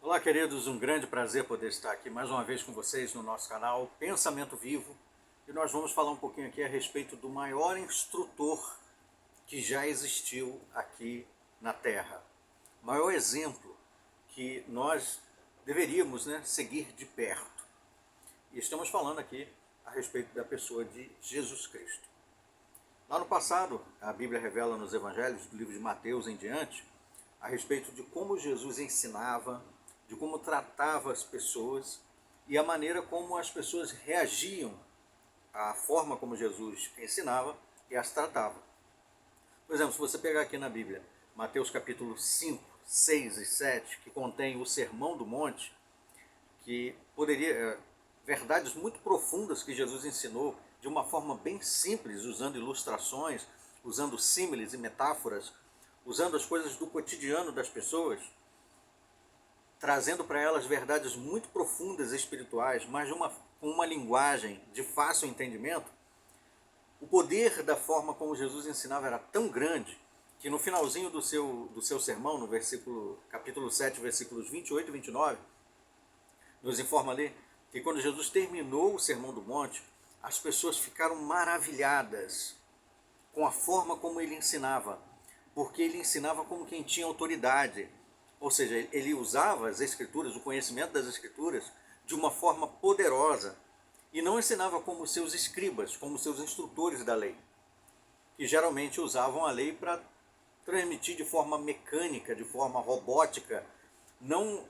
Olá, queridos, um grande prazer poder estar aqui mais uma vez com vocês no nosso canal Pensamento Vivo. E nós vamos falar um pouquinho aqui a respeito do maior instrutor que já existiu aqui na Terra. O maior exemplo que nós deveríamos, seguir de perto. E estamos falando aqui a respeito da pessoa de Jesus Cristo. Lá no passado, a Bíblia revela nos Evangelhos, do livro de Mateus em diante, a respeito de como Jesus ensinava, de como tratava as pessoas e a maneira como as pessoas reagiam à forma como Jesus ensinava e as tratava. Por exemplo, se você pegar aqui na Bíblia, Mateus capítulo 5, 6 e 7, que contém o Sermão do Monte, que poderia, verdades muito profundas que Jesus ensinou de uma forma bem simples, usando ilustrações, usando símiles e metáforas, usando as coisas do cotidiano das pessoas, trazendo para elas verdades muito profundas e espirituais, mas com uma linguagem de fácil entendimento. O poder da forma como Jesus ensinava era tão grande que no finalzinho do seu sermão, no capítulo 7, versículos 28 e 29, nos informa ali que quando Jesus terminou o Sermão do Monte, as pessoas ficaram maravilhadas com a forma como ele ensinava, porque ele ensinava como quem tinha autoridade. Ou seja, ele usava as escrituras, o conhecimento das escrituras, de uma forma poderosa. E não ensinava como seus escribas, como seus instrutores da lei, que geralmente usavam a lei para transmitir de forma mecânica, de forma robótica, não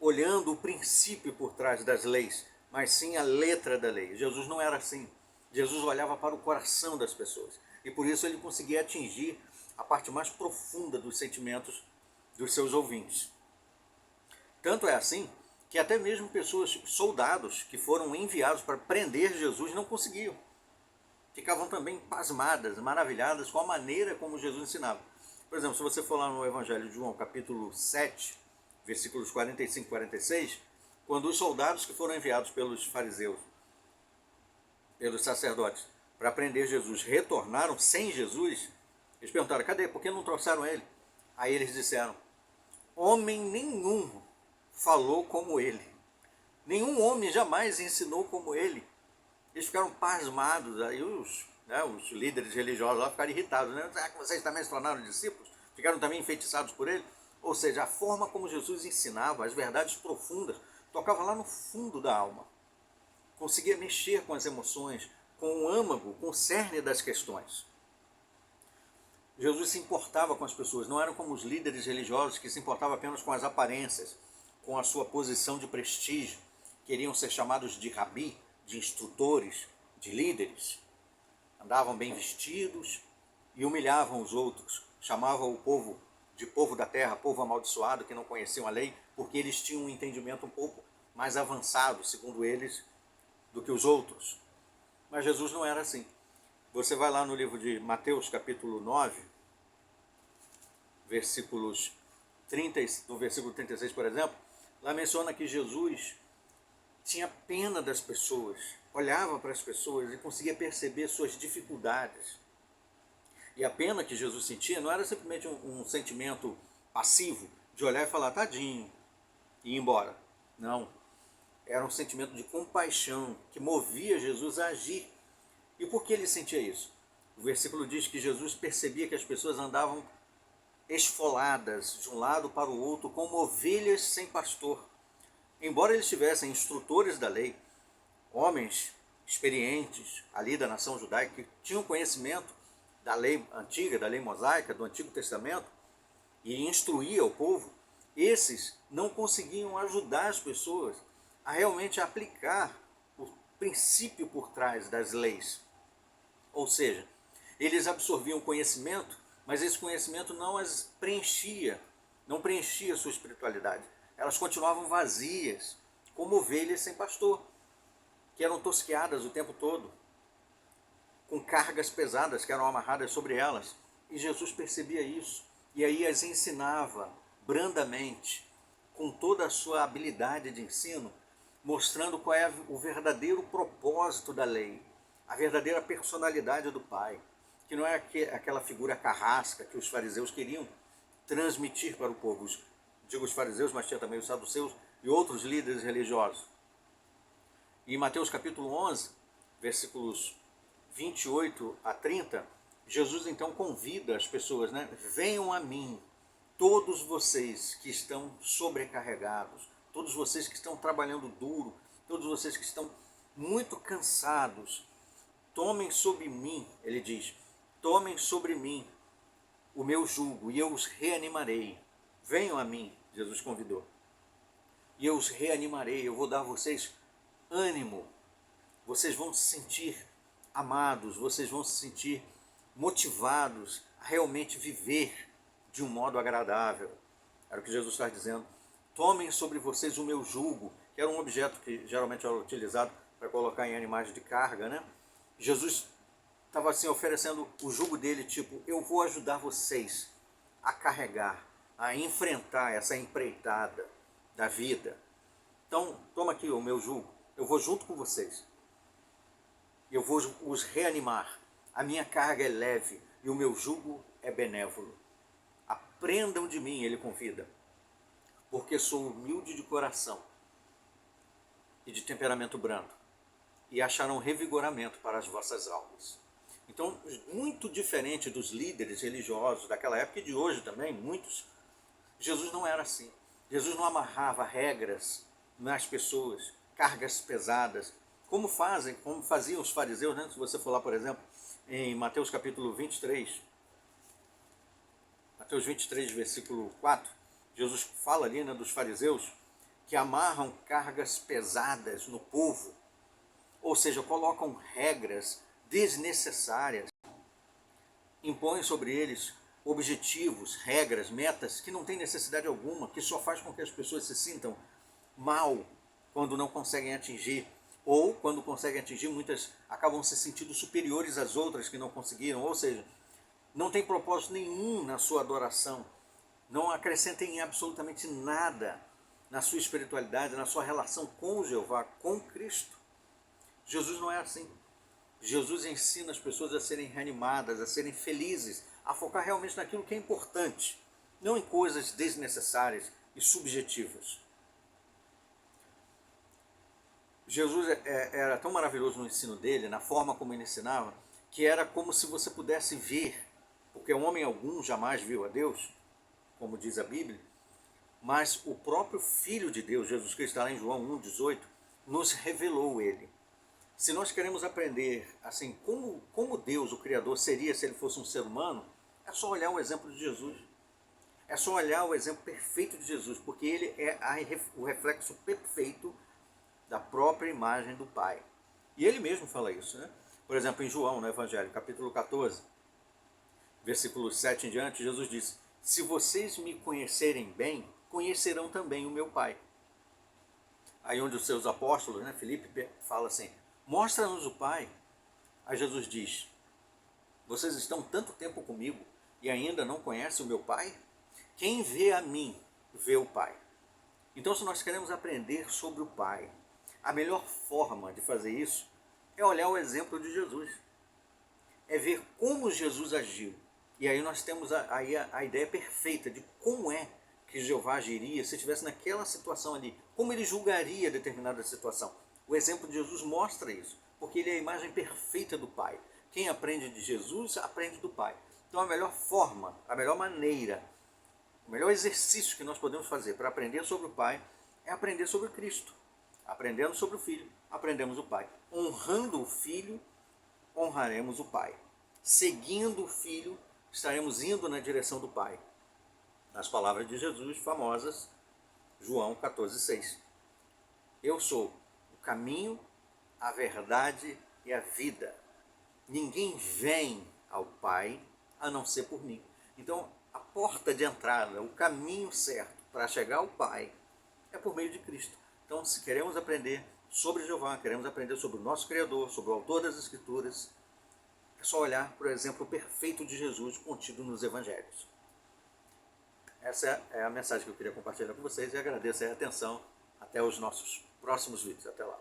olhando o princípio por trás das leis, mas sim a letra da lei. Jesus não era assim. Jesus olhava para o coração das pessoas. E por isso ele conseguia atingir a parte mais profunda dos sentimentos dos seus ouvintes. Tanto é assim que até mesmo pessoas, soldados que foram enviados para prender Jesus, não conseguiam. Ficavam também pasmadas, maravilhadas com a maneira como Jesus ensinava. Por exemplo, se você for lá no Evangelho de João, capítulo 7, versículos 45 e 46, quando os soldados que foram enviados pelos fariseus, pelos sacerdotes, para prender Jesus, retornaram sem Jesus, eles perguntaram, cadê? Por que não trouxeram ele? Aí eles disseram, homem nenhum falou como ele. Nenhum homem jamais ensinou como ele. Eles ficaram pasmados. Aí os líderes religiosos lá ficaram irritados. Será que vocês também se tornaram discípulos? Ficaram também enfeitiçados por ele? Ou seja, a forma como Jesus ensinava, as verdades profundas, tocava lá no fundo da alma. Conseguia mexer com as emoções, com o âmago, com o cerne das questões. Jesus se importava com as pessoas, não eram como os líderes religiosos que se importavam apenas com as aparências, com a sua posição de prestígio, queriam ser chamados de rabi, de instrutores, de líderes. Andavam bem vestidos e humilhavam os outros, chamavam o povo de povo da terra, povo amaldiçoado, que não conheciam a lei, porque eles tinham um entendimento um pouco mais avançado, segundo eles, do que os outros. Mas Jesus não era assim. Você vai lá no livro de Mateus, capítulo 9, versículos 30, no versículo 36, por exemplo, lá menciona que Jesus tinha pena das pessoas, olhava para as pessoas e conseguia perceber suas dificuldades. E a pena que Jesus sentia não era simplesmente um sentimento passivo, de olhar e falar, tadinho, e ir embora. Não. Era um sentimento de compaixão que movia Jesus a agir. E por que ele sentia isso? O versículo diz que Jesus percebia que as pessoas andavam esfoladas de um lado para o outro, como ovelhas sem pastor. Embora eles tivessem instrutores da lei, homens experientes ali da nação judaica, que tinham conhecimento da lei antiga, da lei mosaica, do Antigo Testamento, e instruía o povo, esses não conseguiam ajudar as pessoas a realmente aplicar o princípio por trás das leis. Ou seja, eles absorviam conhecimento, mas esse conhecimento não as preenchia, não preenchia a sua espiritualidade. Elas continuavam vazias, como ovelhas sem pastor, que eram tosqueadas o tempo todo, com cargas pesadas que eram amarradas sobre elas. E Jesus percebia isso, e aí as ensinava brandamente, com toda a sua habilidade de ensino, mostrando qual é o verdadeiro propósito da lei, a verdadeira personalidade do Pai, que não é aquela figura carrasca que os fariseus queriam transmitir para o povo. digo os fariseus, mas tinha também os saduceus e outros líderes religiosos. E em Mateus capítulo 11, versículos 28 a 30, Jesus então convida as pessoas, né? Venham a mim, todos vocês que estão sobrecarregados, todos vocês que estão trabalhando duro, todos vocês que estão muito cansados, tomem sobre mim, ele diz, tomem sobre mim o meu jugo e eu os reanimarei. Venham a mim, Jesus convidou, e eu os reanimarei, eu vou dar a vocês ânimo, vocês vão se sentir amados, vocês vão se sentir motivados a realmente viver de um modo agradável. Era o que Jesus está dizendo. Tomem sobre vocês o meu jugo, que era um objeto que geralmente era utilizado para colocar em animais de carga, né? Jesus estava assim oferecendo o jugo dele, tipo, eu vou ajudar vocês a carregar, a enfrentar essa empreitada da vida. Então, toma aqui o meu jugo, eu vou junto com vocês. Eu vou os reanimar. A minha carga é leve e o meu jugo é benévolo. Aprendam de mim, ele convida, porque sou humilde de coração e de temperamento brando, e acharão revigoramento para as vossas almas. Então, muito diferente dos líderes religiosos daquela época e de hoje também, muitos, Jesus não era assim. Jesus não amarrava regras nas pessoas, cargas pesadas, como faziam os fariseus, né? Se você for lá, por exemplo, em Mateus capítulo 23, Mateus 23, versículo 4, Jesus fala ali, né, dos fariseus que amarram cargas pesadas no povo, ou seja, colocam regras desnecessárias, impõem sobre eles objetivos, regras, metas que não têm necessidade alguma, que só faz com que as pessoas se sintam mal quando não conseguem atingir, ou quando conseguem atingir, muitas acabam se sentindo superiores às outras que não conseguiram, ou seja, não tem propósito nenhum na sua adoração, não acrescentem absolutamente nada na sua espiritualidade, na sua relação com Jeová, com Cristo. Jesus não é assim. Jesus ensina as pessoas a serem reanimadas, a serem felizes, a focar realmente naquilo que é importante, não em coisas desnecessárias e subjetivas. Jesus era tão maravilhoso no ensino dele, na forma como ele ensinava, que era como se você pudesse ver, porque homem algum jamais viu a Deus, como diz a Bíblia, mas o próprio Filho de Deus, Jesus Cristo, está lá em João 1,18, nos revelou ele. Se nós queremos aprender assim como Deus, o Criador, seria se ele fosse um ser humano, é só olhar o exemplo de Jesus. É só olhar o exemplo perfeito de Jesus, porque ele é o reflexo perfeito da própria imagem do Pai. E ele mesmo fala isso, né? Por exemplo, em João, no Evangelho, capítulo 14, versículo 7 em diante, Jesus disse, se vocês me conhecerem bem, conhecerão também o meu Pai. Aí onde os seus apóstolos, né, Filipe fala assim, mostra-nos o Pai. Aí Jesus diz, vocês estão tanto tempo comigo e ainda não conhecem o meu Pai? Quem vê a mim, vê o Pai. Então, se nós queremos aprender sobre o Pai, a melhor forma de fazer isso é olhar o exemplo de Jesus. É ver como Jesus agiu. E aí nós temos a ideia perfeita de como é que Jeová agiria se estivesse naquela situação ali. Como ele julgaria determinada situação. O exemplo de Jesus mostra isso, porque ele é a imagem perfeita do Pai. Quem aprende de Jesus, aprende do Pai. Então a melhor forma, a melhor maneira, o melhor exercício que nós podemos fazer para aprender sobre o Pai é aprender sobre Cristo. Aprendendo sobre o Filho, aprendemos o Pai. Honrando o Filho, honraremos o Pai. Seguindo o Filho, estaremos indo na direção do Pai. Nas palavras de Jesus famosas, João 14,6. Eu sou o caminho, a verdade e a vida. Ninguém vem ao Pai a não ser por mim. Então, a porta de entrada, o caminho certo para chegar ao Pai é por meio de Cristo. Então, se queremos aprender sobre Jeová, queremos aprender sobre o nosso Criador, sobre o autor das Escrituras, é só olhar para o exemplo perfeito de Jesus contido nos Evangelhos. Essa é a mensagem que eu queria compartilhar com vocês e agradeço a atenção. Até os nossos próximos vídeos. Até lá.